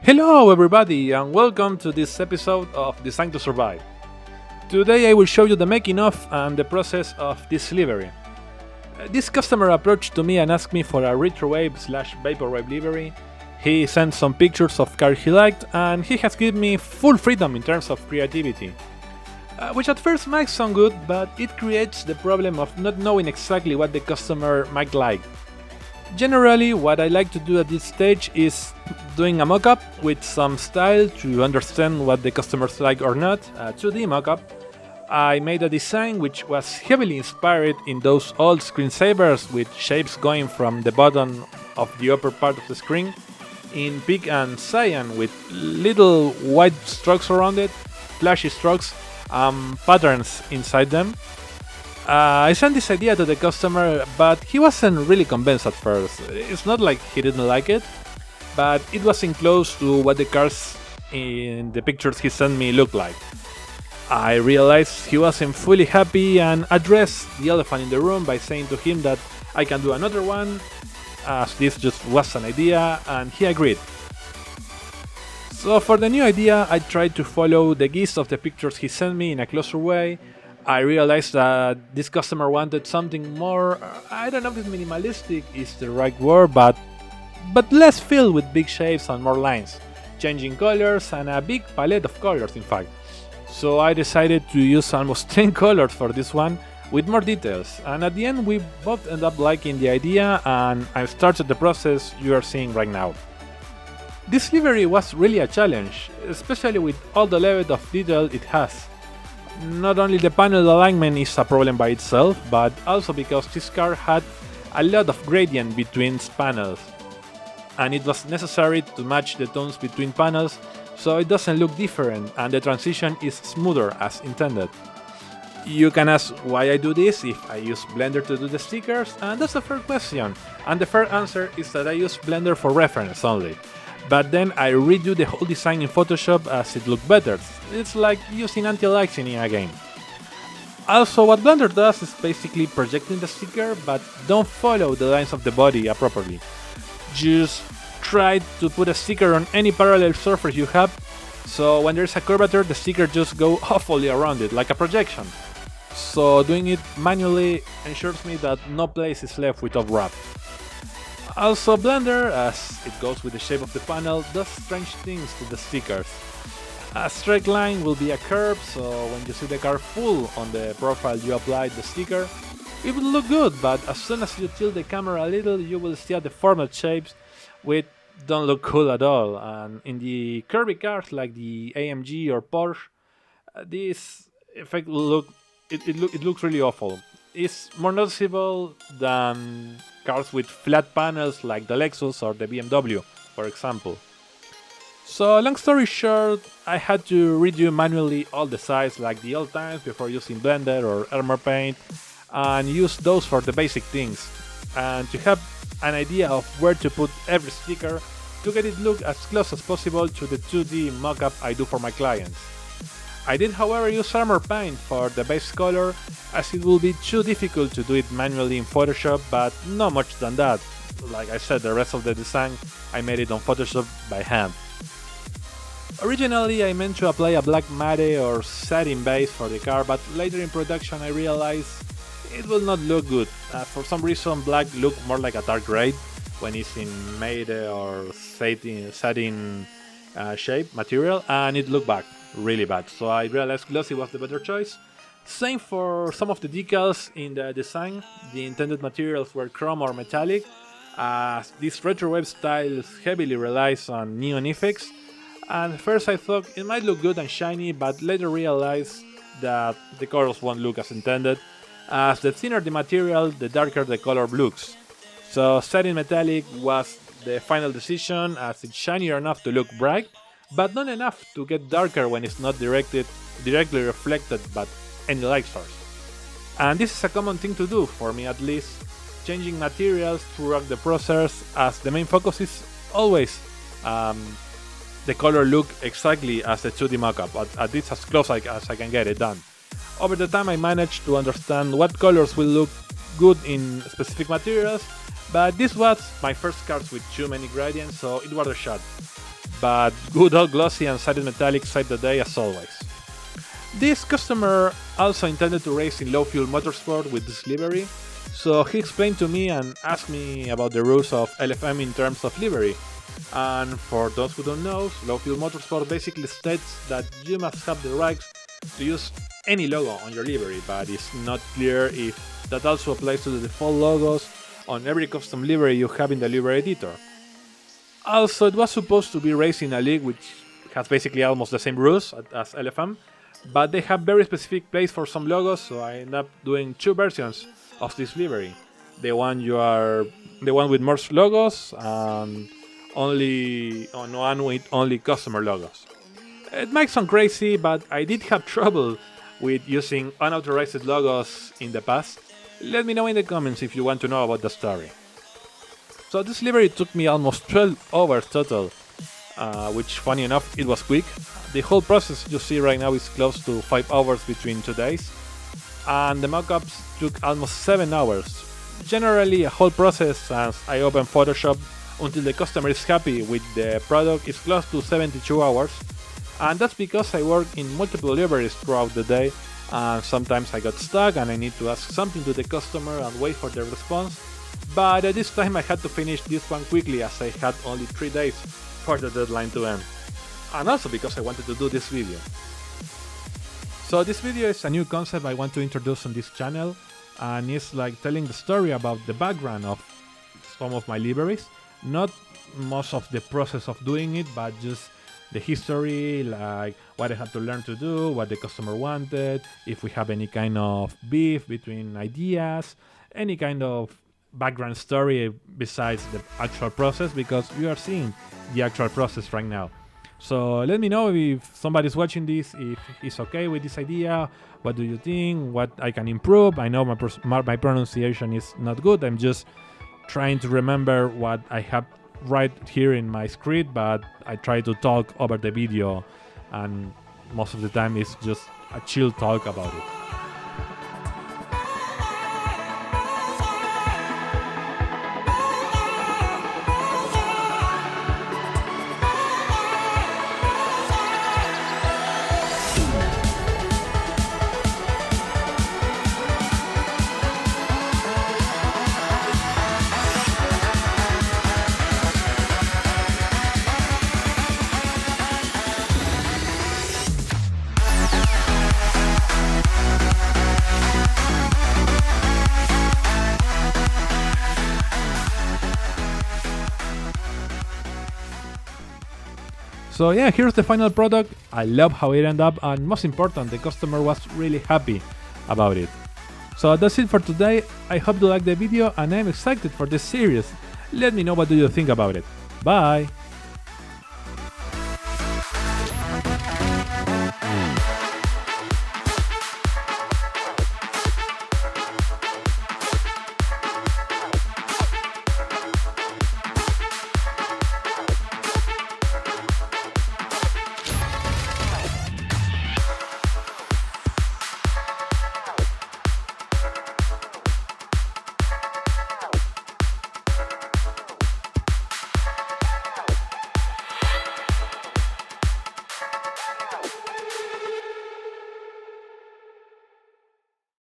Hello everybody and welcome to this episode of Design to Survive. Today I will show you the making of and the process of this livery. This customer approached to me and asked me for a retrowave/vaporwave livery. He sent some pictures of cars he liked and he has given me full freedom in terms of creativity. Which at first might sound good, but it creates the problem of not knowing exactly what the customer might like. Generally, what I like to do at this stage is doing a mock-up with some style to understand what the customers like or not, a 2D mock-up. I made a design which was heavily inspired in those old screensavers with shapes going from the bottom of the upper part of the screen in pink and cyan with little white strokes around it, flashy strokes, patterns inside them. I sent this idea to the customer, but he wasn't really convinced at first. It's not like he didn't like it, but it wasn't close to what the cars in the pictures he sent me looked like. I realized he wasn't fully happy and addressed the elephant in the room by saying to him that I can do another one, as this just was an idea, and he agreed. So for the new idea, I tried to follow the gist of the pictures he sent me in a closer way. I realized that this customer wanted something more, I don't know if minimalistic is the right word, but less filled with big shapes and more lines, changing colors and a big palette of colors in fact. So I decided to use almost 10 colors for this one with more details, and at the end we both ended up liking the idea and I started the process you are seeing right now. This livery was really a challenge, especially with all the level of detail it has. Not only the panel alignment is a problem by itself, but also because this car had a lot of gradient between its panels, and it was necessary to match the tones between panels so it doesn't look different and the transition is smoother as intended. You can ask why I do this if I use Blender to do the stickers, and that's a fair question, and the fair answer is that I use Blender for reference only. But then I redo the whole design in Photoshop as it looked better. It's like using anti-aliasing in a game. Also, what Blender does is basically projecting the sticker, but don't follow the lines of the body properly. Just try to put a sticker on any parallel surface you have, so when there's a curvature, the sticker just goes awfully around it, like a projection. So doing it manually ensures me that no place is left without wrap. Also, Blender, as it goes with the shape of the panel, does strange things to the stickers. A straight line will be a curve, so when you see the car full on the profile you applied the sticker, it will look good, but as soon as you tilt the camera a little, you will see a deformed shapes which don't look cool at all. And in the curvy cars like the AMG or Porsche, this effect looks really awful. It's more noticeable than cars with flat panels like the Lexus or the BMW, for example. So long story short, I had to redo manually all the sides like the old times before using Blender or Armor Paint, and use those for the basic things, and to have an idea of where to put every sticker to get it look as close as possible to the 2D mockup I do for my clients. I did however use Armor Paint for the base color, as it will be too difficult to do it manually in Photoshop, but not much than that. Like I said, the rest of the design I made it on Photoshop by hand. Originally I meant to apply a black matte or satin base for the car, but later in production I realized it will not look good. For some reason black looked more like a dark gray when it's in matte or satin shape material, and it looked bad. Really bad, so I realized glossy was the better choice. Same for some of the decals in the design. The intended materials were chrome or metallic, as this retrowave style heavily relies on neon effects. And at first I thought it might look good and shiny, but later realized that the colors won't look as intended, as the thinner the material, the darker the color looks. So satin metallic was the final decision, as it's shinier enough to look bright, but not enough to get darker when it's not directly reflected by any light source. And this is a common thing to do, for me at least, changing materials throughout the process, as the main focus is always the color look exactly as the 2D mockup, at least as close as I can get it done. Over the time I managed to understand what colors will look good in specific materials, but this was my first cars with too many gradients, so it was a shot. but good old glossy and sided metallic saved the day as always. This customer also intended to race in low fuel motorsport with this livery, so he explained to me and asked me about the rules of LFM in terms of livery. And for those who don't know, low fuel motorsport basically states that you must have the rights to use any logo on your livery, but it's not clear if that also applies to the default logos on every custom livery you have in the livery editor. Also, it was supposed to be racing a league which has basically almost the same rules as LFM, but they have very specific place for some logos, so I ended up doing two versions of this livery. The one with more logos and one with only customer logos. It might sound crazy, but I did have trouble with using unauthorized logos in the past. Let me know in the comments if you want to know about the story. So this livery took me almost 12 hours total, which funny enough it was quick. The whole process you see right now is close to 5 hours between 2 days, and the mockups took almost 7 hours. Generally a whole process as I open Photoshop until the customer is happy with the product is close to 72 hours, and that's because I work in multiple liveries throughout the day, and sometimes I got stuck and I need to ask something to the customer and wait for their response, but at this time I had to finish this one quickly as I had only 3 days for the deadline to end, and also because I wanted to do this video. So this video is a new concept I want to introduce on this channel, and it's like telling the story about the background of some of my liveries, not most of the process of doing it, but just the history, like what I had to learn to do, what the customer wanted, if we have any kind of beef between ideas, any kind of background story besides the actual process, because you are seeing the actual process right now. So let me know if somebody's watching this, if it's okay with this idea, what do you think, what I can improve. I know my pronunciation is not good, I'm just trying to remember what I have right here in my script, but I try to talk over the video, and most of the time it's just a chill talk about it. So yeah, here's the final product. I love how it ended up, and most important, the customer was really happy about it. So that's it for today. I hope you liked the video and I'm excited for this series. Let me know what do you think about it. Bye!